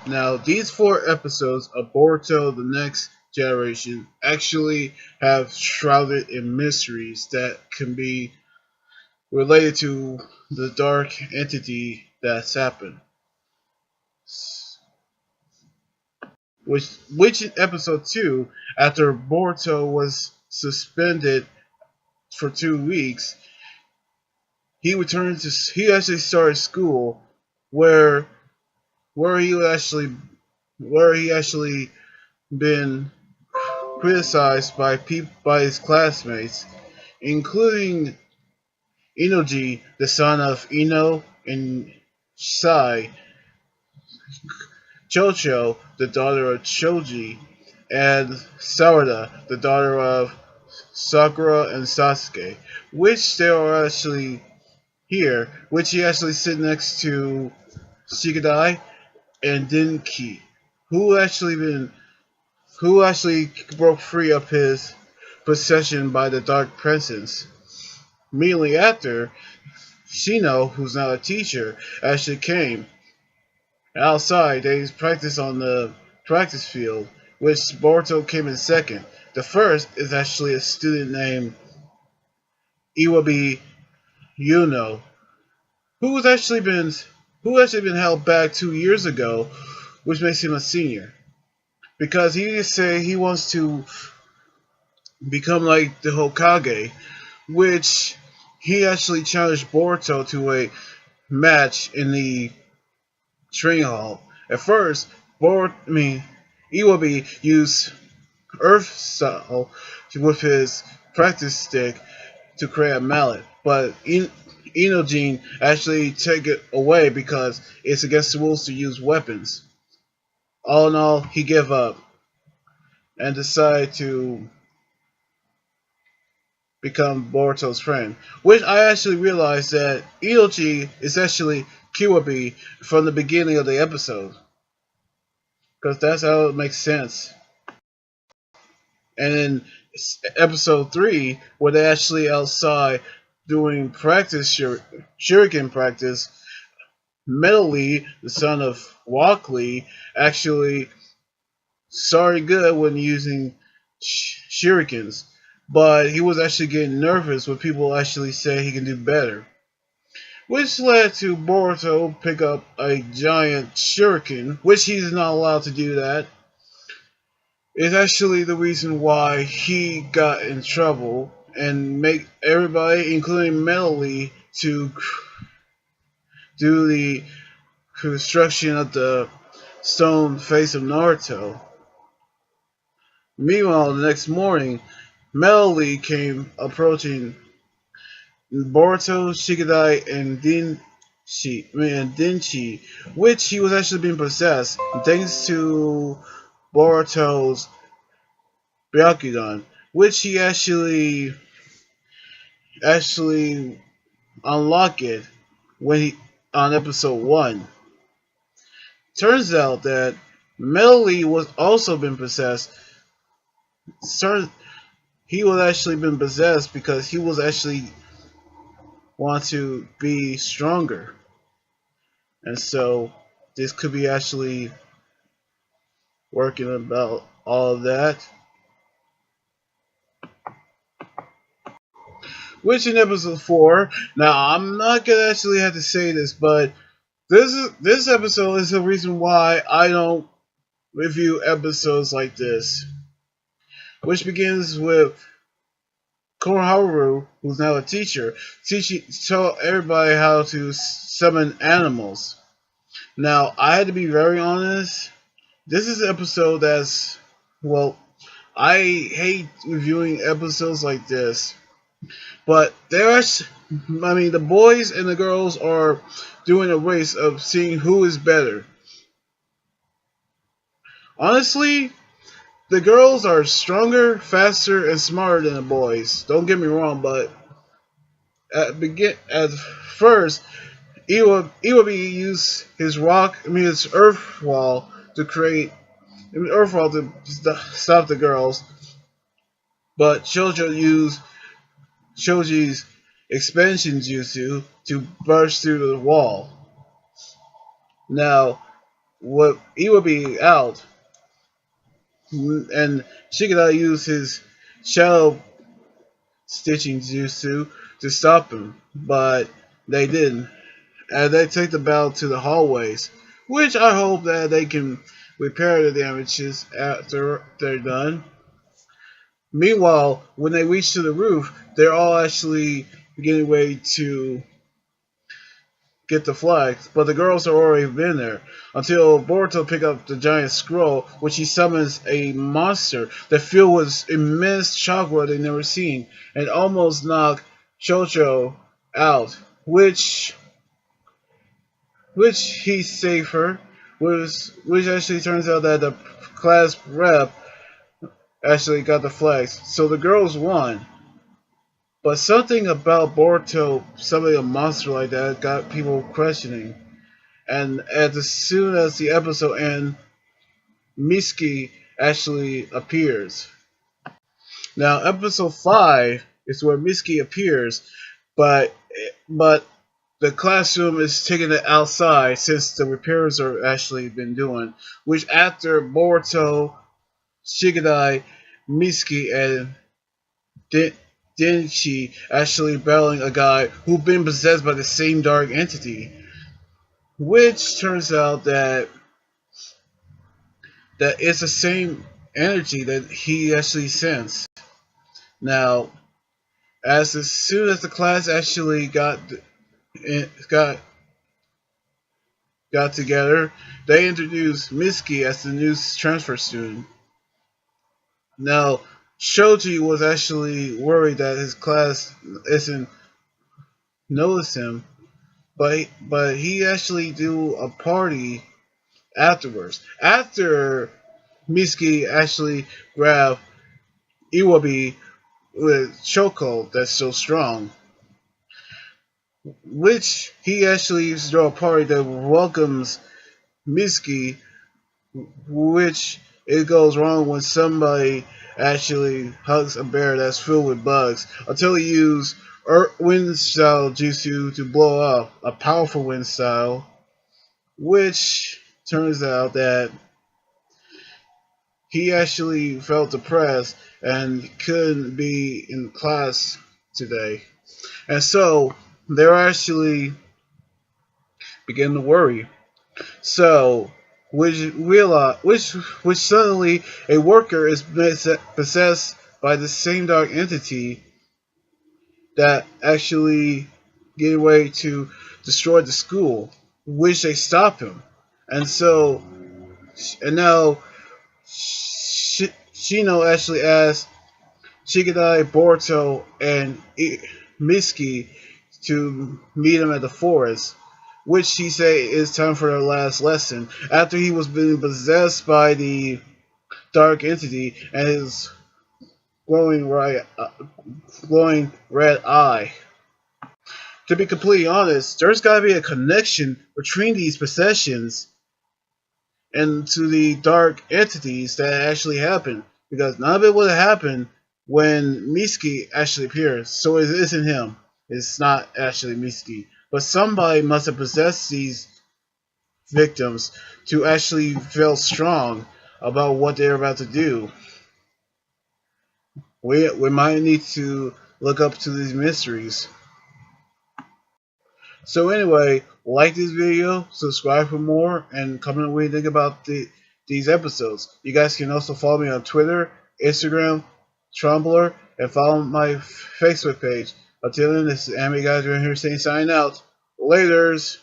Now, these 4 episodes of Boruto: The Next Generation actually have shrouded in mysteries that can be related to the dark entity that's happened. Which in episode 2, after Boruto was suspended for 2 weeks, he actually started school where where he actually where he actually been criticized by his classmates, including Inoji, the son of Ino and Sai, Chocho, the daughter of Choji, and Sarada, the daughter of Sakura and Sasuke, which they are actually here, which he actually sit next to Shikadai and Denki, who actually been who actually broke free of his possession by the Dark Presence. Immediately after, Shino, who's now a teacher, actually came. Outside, they practiced on the practice field, which Boruto came in second. The first is actually a student named Iwabi Yuno, who's actually been held back 2 years ago, which makes him a senior. Because he just say he wants to become like the Hokage, which he actually challenged Boruto to a match in the training hall. At first, Iwabi used Earth Style with his practice stick to create a mallet, but Inojin actually take it away because it's against the rules to use weapons. All in all, he gave up and decided to become Boruto's friend. Which I actually realized that Inoji is actually Kiwabi from the beginning of the episode. Because that's how it makes sense. And in episode 3, where they actually outside doing practice, shuriken practice, Metal Lee, the son of Walkley, actually started good when using shurikens. But he was actually getting nervous when people actually say he can do better. Which led to Boruto pick up a giant shuriken, which he's not allowed to do that. It's actually the reason why he got in trouble and make everybody, including Metal Lee, to do the construction of the stone face of Naruto. Meanwhile, the next morning, Metal Lee came approaching Boruto, Shikadai, and Denchi, which he was actually being possessed thanks to Boruto's Byakugan, which he actually unlocked it when he on episode 1. Turns out that Metal Lee was also been possessed. He was actually been possessed because he was actually want to be stronger. And so this could be actually working about all of that. Which in episode 4, now I'm not gonna actually have to say this, but this episode is the reason why I don't review episodes like this. Which begins with Koharu, who's now a teacher, tell everybody how to summon animals. Now, I had to be very honest. This is an episode that's, well, I hate reviewing episodes like this. But the boys and the girls are doing a race of seeing who is better. Honestly, the girls are stronger, faster, and smarter than the boys. Don't get me wrong, but at first, Iwabi used his earth wall to create an earth wall to stop the girls, but Chojo used Shoji's expansion jutsu to burst through the wall. Now, what he would be out, and Shikada used his shadow stitching jutsu to stop him, but they didn't. And they take the battle to the hallways, which I hope that they can repair the damages after they're done. Meanwhile, when they reach to the roof, they're all actually getting ready to get the flags, but the girls have already been there until Boruto pick up the giant scroll, which he summons a monster that filled with immense chakra they've never seen, and almost knock Chocho out, which he saved her, which actually turns out that the class rep actually got the flags, so the girls won. But something about Boruto summoning a monster like that got people questioning. And as soon as the episode ends, Miski actually appears. Now, episode 5 is where Miski appears, but but the classroom is taking it outside since the repairs are actually been doing. Which after Boruto, Shigadai, Miski, and Denchi actually battling a guy who's been possessed by the same dark entity. Which turns out that it's the same energy that he actually sensed. Now, as soon as the class actually got got together, they introduced Mitsuki as the new transfer student. Now, Shoji was actually worried that his class isn't notice him, but he actually do a party afterwards. After Mitsuki actually grabbed Iwabi with chokehold that's so strong, which he actually used to throw a party that welcomes Mitsuki, which it goes wrong when somebody actually hugs a bear that's filled with bugs until he used wind style jutsu to blow up a powerful wind style, which turns out that he actually felt depressed and couldn't be in class today. And so they're actually beginning to worry. So which suddenly a worker is possessed by the same dark entity that actually get ready to destroy the school, which they stop him. And so and now Shino actually asks Shikadai, Boruto, and Mitsuki to meet him at the forest, which he say is time for their last lesson after he was being possessed by the dark entity and his glowing glowing red eye. To be completely honest, there's got to be a connection between these possessions and to the dark entities that actually happen, because none of it would have happened when Mitsuki actually appears. So it isn't him. It's not actually Mitsuki. But somebody must have possessed these victims to actually feel strong about what they're about to do. We might need to look up to these mysteries. So anyway, like this video, subscribe for more, and comment what you think about these episodes. You guys can also follow me on Twitter, Instagram, Tumblr, and follow my Facebook page. Until then, this is Anime Guys right here saying sign out. Laters!